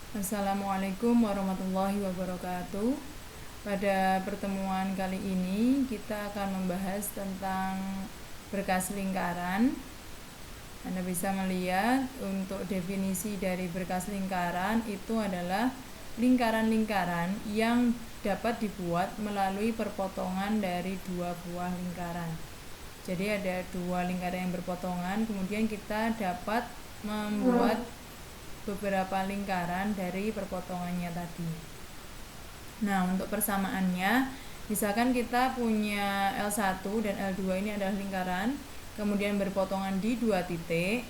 Assalamualaikum warahmatullahi wabarakatuh. Pada pertemuan kali ini kita akan membahas tentang berkas lingkaran. Anda bisa melihat untuk definisi dari berkas lingkaran itu adalah lingkaran-lingkaran yang dapat dibuat melalui perpotongan dari dua buah lingkaran. Jadi ada dua lingkaran yang berpotongan, kemudian kita dapat membuat beberapa lingkaran dari perpotongannya tadi. Nah, untuk persamaannya, misalkan kita punya L1 dan L2 ini adalah lingkaran, kemudian berpotongan di dua titik,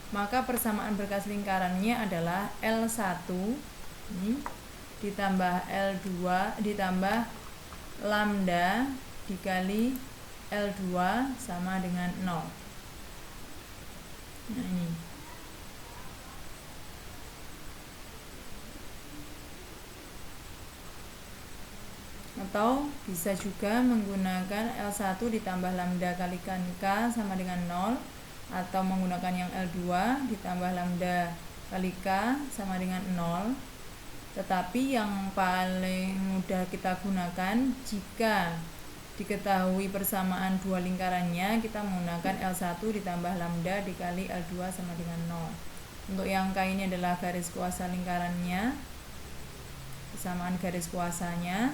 maka persamaan berkas lingkarannya adalah L1 ini ditambah L2 ditambah lambda dikali L2 sama dengan 0. Nah, ini. Atau bisa juga menggunakan L1 ditambah lambda kalikan K sama dengan 0, atau menggunakan yang L2 ditambah lambda kali K sama dengan 0. Tetapi yang paling mudah kita gunakan jika diketahui persamaan dua lingkarannya, kita menggunakan L1 ditambah lambda dikali L2 sama dengan 0. Untuk yang K ini adalah garis kuasa lingkarannya, persamaan garis kuasanya.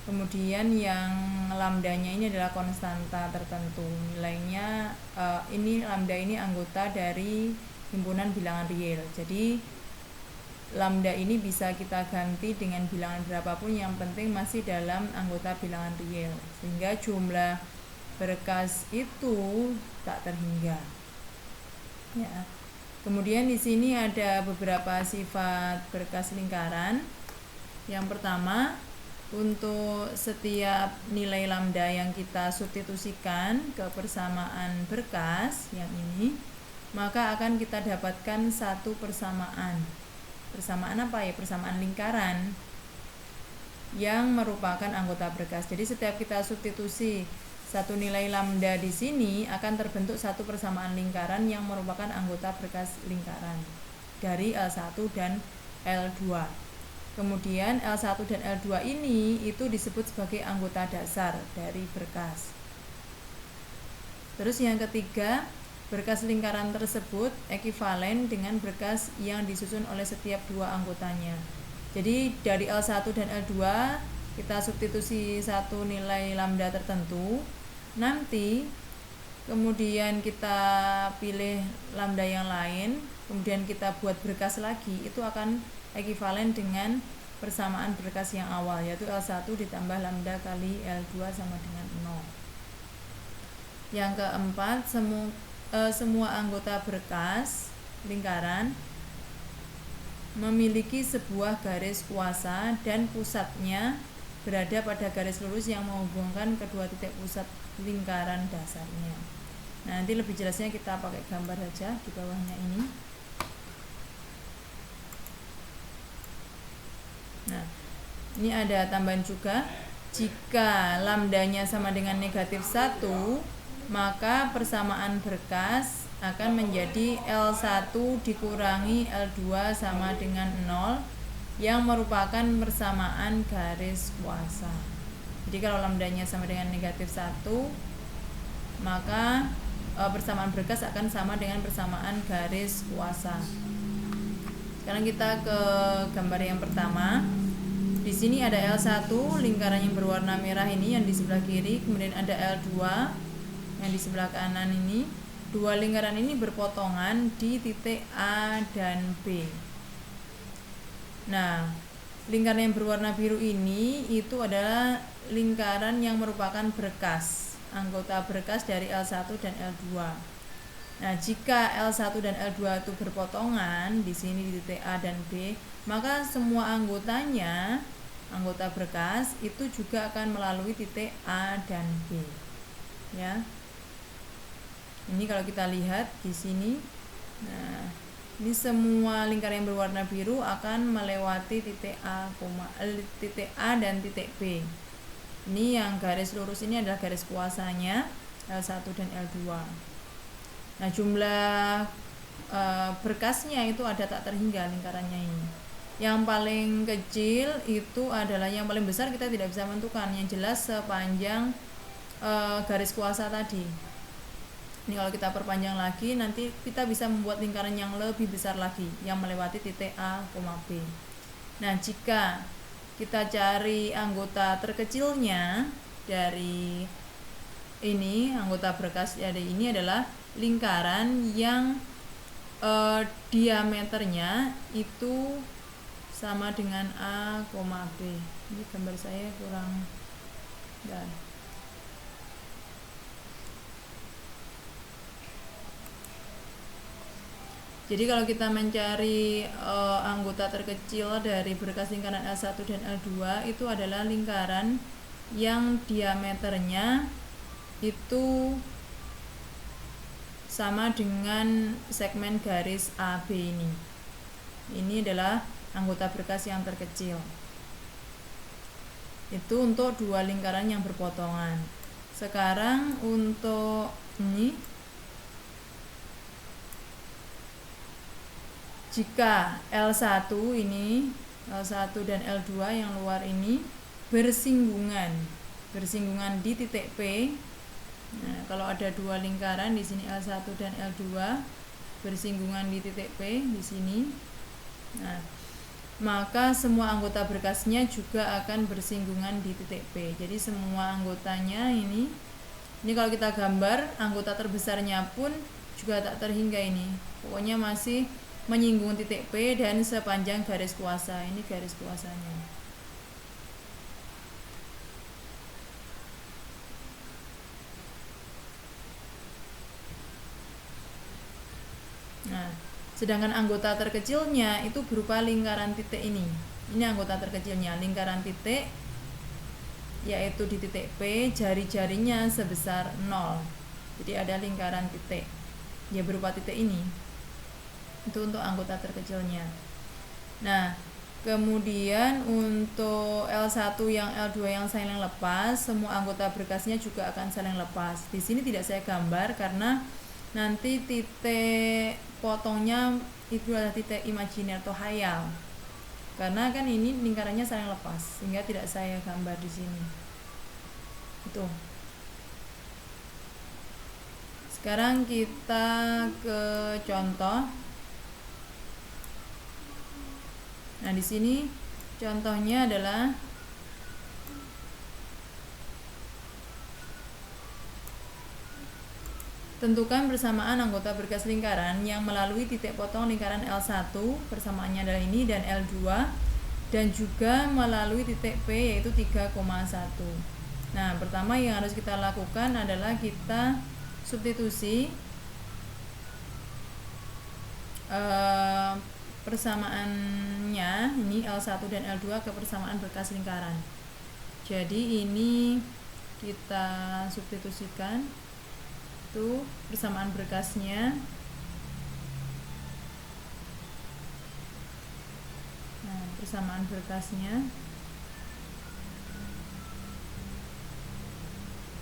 Kemudian yang lambdanya ini adalah konstanta tertentu. Nilainya ini lambda ini anggota dari himpunan bilangan real. Jadi lambda ini bisa kita ganti dengan bilangan berapapun, yang penting masih dalam anggota bilangan real, sehingga jumlah berkas itu tak terhingga. Ya. Kemudian di sini ada beberapa sifat berkas lingkaran. Yang pertama, untuk setiap nilai lambda yang kita substitusikan ke persamaan berkas yang ini, maka akan kita dapatkan satu persamaan. Persamaan apa ya? Persamaan lingkaran yang merupakan anggota berkas. Jadi setiap kita substitusi satu nilai lambda di sini, akan terbentuk satu persamaan lingkaran yang merupakan anggota berkas lingkaran dari L1 dan L2. Kemudian L1 dan L2 ini itu disebut sebagai anggota dasar dari berkas. Terus yang ketiga, berkas lingkaran tersebut ekivalen dengan berkas yang disusun oleh setiap dua anggotanya. Jadi dari L1 dan L2 kita substitusi satu nilai lambda tertentu, nanti kemudian kita pilih lambda yang lain, kemudian kita buat berkas lagi, itu akan ekivalen dengan persamaan berkas yang awal, yaitu L1 ditambah lambda kali L2 sama dengan 0. Yang keempat, semua anggota berkas lingkaran memiliki sebuah garis kuasa dan pusatnya berada pada garis lurus yang menghubungkan kedua titik pusat lingkaran dasarnya. Nah, nanti lebih jelasnya kita pakai gambar saja di bawahnya ini. Nah, ini ada tambahan juga. Jika lambdanya sama dengan negatif 1, maka persamaan berkas akan menjadi L1 dikurangi L2 sama dengan 0, yang merupakan persamaan garis kuasa. Jadi kalau lambdanya sama dengan negatif 1, maka persamaan berkas akan sama dengan persamaan garis kuasa. Sekarang kita ke gambar yang pertama. Di sini ada L1, lingkaran yang berwarna merah ini yang di sebelah kiri, kemudian ada L2 yang di sebelah kanan ini. Dua lingkaran ini berpotongan di titik A dan B. Nah, lingkaran yang berwarna biru ini itu adalah lingkaran yang merupakan berkas, anggota berkas dari L1 dan L2. Nah, jika L1 dan L2 itu berpotongan di sini di titik A dan B, maka semua anggotanya, anggota berkas itu juga akan melalui titik A dan B. Ya. Ini kalau kita lihat di sini. Nah, ini semua lingkaran yang berwarna biru akan melewati titik A dan titik B. Ini yang garis lurus ini adalah garis kuasanya L1 dan L2. Nah, jumlah berkasnya itu ada tak terhingga lingkarannya ini. Yang paling kecil itu adalah, yang paling besar kita tidak bisa menentukan, yang jelas sepanjang garis kuasa tadi. Ini kalau kita perpanjang lagi, nanti kita bisa membuat lingkaran yang lebih besar lagi yang melewati titik A, B. Nah, jika kita cari anggota terkecilnya dari ini, anggota berkas dari ini adalah lingkaran yang diameternya itu sama dengan A, B. Ini gambar saya kurang. Jadi kalau kita mencari anggota terkecil dari berkas lingkaran L1 dan L2 itu adalah lingkaran yang diameternya itu sama dengan segmen garis AB ini. Ini adalah anggota berkas yang terkecil. Itu untuk dua lingkaran yang berpotongan. Sekarang untuk ini, jika L1 ini, L1 dan L2 yang luar ini bersinggungan di titik P. Nah, kalau ada dua lingkaran di sini L1 dan L2 bersinggungan di titik P di sini. Nah, maka semua anggota berkasnya juga akan bersinggungan di titik P. Jadi semua anggotanya ini kalau kita gambar, anggota terbesarnya pun juga tak terhingga ini. Pokoknya masih menyinggung titik P dan sepanjang garis kuasa. Ini garis kuasanya. Nah, sedangkan anggota terkecilnya itu berupa lingkaran titik ini. Ini anggota terkecilnya, lingkaran titik, yaitu di titik P, jari-jarinya sebesar 0. Jadi ada lingkaran titik, ya berupa titik ini. Itu untuk anggota terkecilnya. Nah, kemudian untuk L1 yang L2 yang saling lepas, semua anggota berkasnya juga akan saling lepas. Di sini tidak saya gambar karena nanti titik potongnya itu adalah titik imajiner atau hayal. Karena kan ini lingkarannya saling lepas, sehingga tidak saya gambar di sini. Itu. Sekarang kita ke contoh. Nah, di sini contohnya adalah tentukan persamaan anggota berkas lingkaran yang melalui titik potong lingkaran L1, persamaannya adalah ini, dan L2, dan juga melalui titik P yaitu 3,1. Nah, pertama yang harus kita lakukan adalah kita substitusi persamaannya ini L1 dan L2 ke persamaan berkas lingkaran. Jadi ini kita substitusikan, itu persamaan berkasnya. Nah, persamaan berkasnya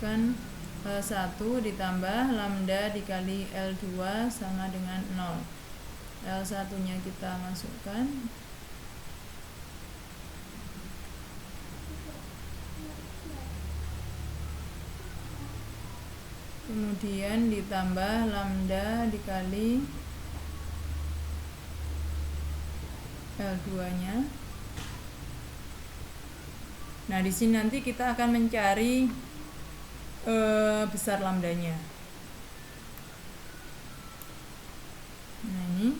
kan L1 ditambah lambda dikali L2 sama dengan 0. L1 nya kita masukkan, kemudian ditambah lambda dikali L2 nya. Nah, di sini nanti kita akan mencari besar lambdanya. Nah, ini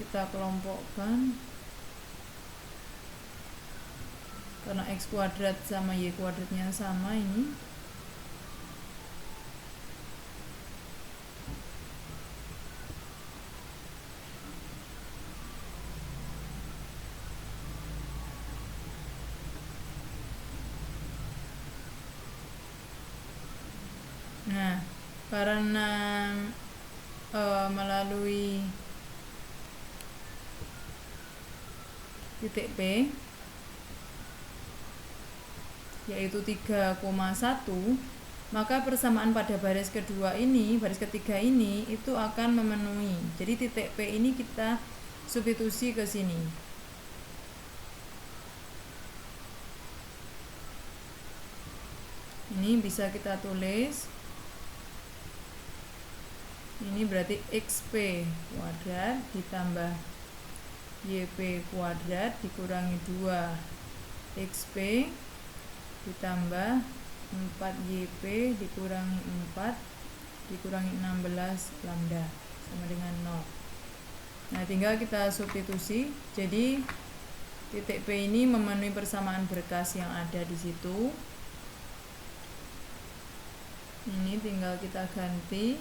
kita kelompokkan karena x kuadrat sama y kuadratnya sama ini. Nah, karena melalui titik P yaitu 3,1, maka persamaan pada baris kedua ini, baris ketiga ini itu akan memenuhi. Jadi titik P ini kita substitusi ke sini. Ini bisa kita tulis, ini berarti XP kuadrat ditambah YP kuadrat dikurangi 2 XP ditambah 4YP dikurangi 4 dikurangi 16 lambda sama dengan 0. Nah, tinggal kita substitusi. Jadi titik P ini memenuhi persamaan berkas yang ada di situ. Ini tinggal kita ganti.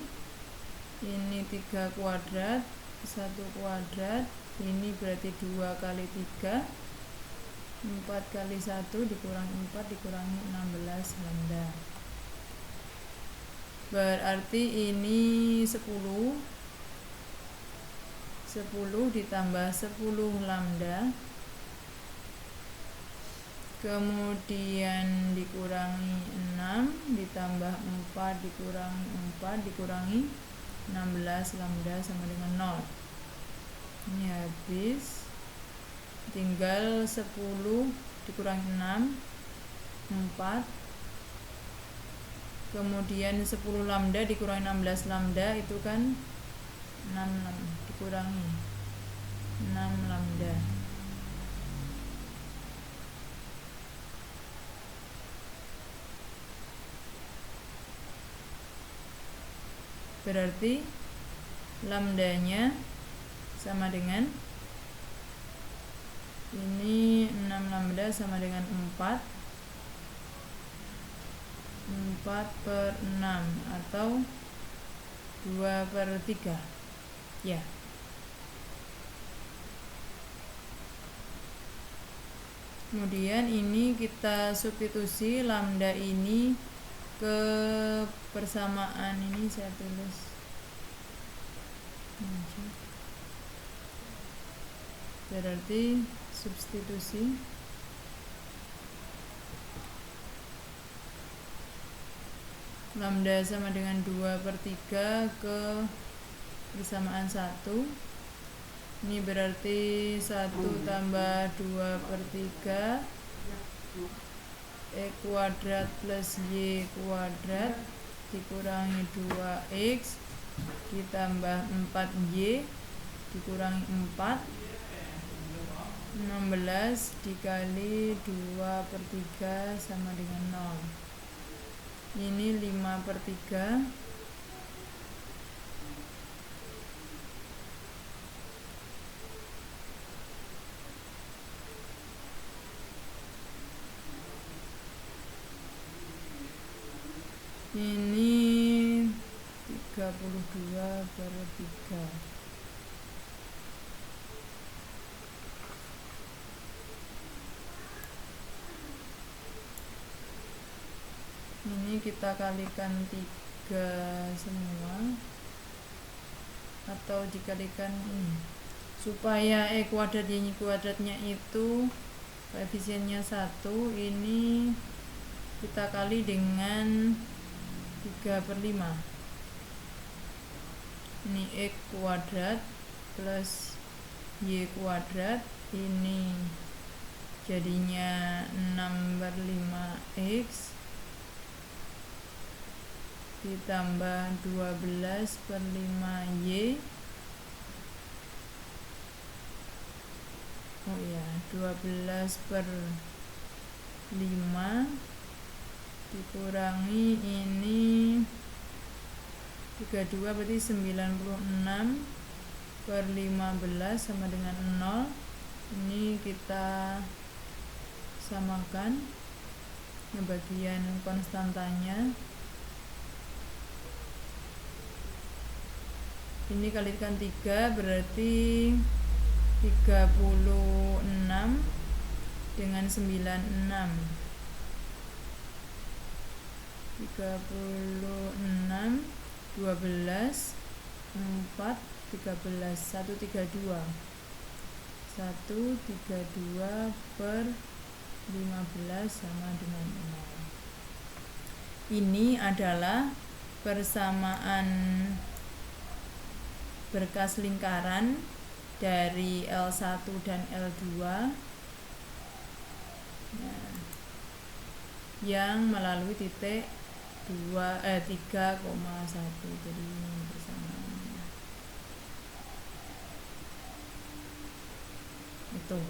Ini 3 kuadrat, 1 kuadrat. Ini berarti 2 kali 3, 4 kali 1 dikurangi 4 dikurangi 16 lambda. Berarti ini 10 ditambah 10 lambda, kemudian dikurangi 6 ditambah 4 dikurangi 4 dikurangi 16 lambda sama dengan 0. Ini habis, tinggal 10 dikurangi 6 4, kemudian 10 lambda dikurangi 16 lambda itu kan 6 dikurangi 6 lambda. Berarti lambdanya sama dengan ini 6 lambda sama dengan 4 per 6 atau 2/3 ya. Kemudian ini kita substitusi lambda ini ke persamaan ini, saya tulis berarti substitusi lambda sama dengan 2/3 ke persamaan 1. Ini berarti 1 tambah 2/3 X kuadrat plus Y kuadrat dikurangi 2X ditambah 4Y dikurangi 4, 16 dikali 2/3 sama dengan 0. Ini 5/3. Ini 32/3. Ini kita kalikan 3 semua atau dikalikan ini supaya kuadrat Y kuadratnya itu koefisiennya 1. Ini kita kali dengan 3/5. Ini X kuadrat plus Y kuadrat, ini jadinya 6/5X ditambah 12/5Y. 12/5 dikurangi ini 32 berarti 96/15 sama dengan 0. Ini kita samakan bagian konstantanya. Ini kalikan 3 berarti 36 dengan 96. 36 12 4 13 132 132/15 sama dengan 0. Ini adalah persamaan berkas lingkaran dari L1 dan L2 yang melalui titik 3,1. Jadi ini persamaannya itu.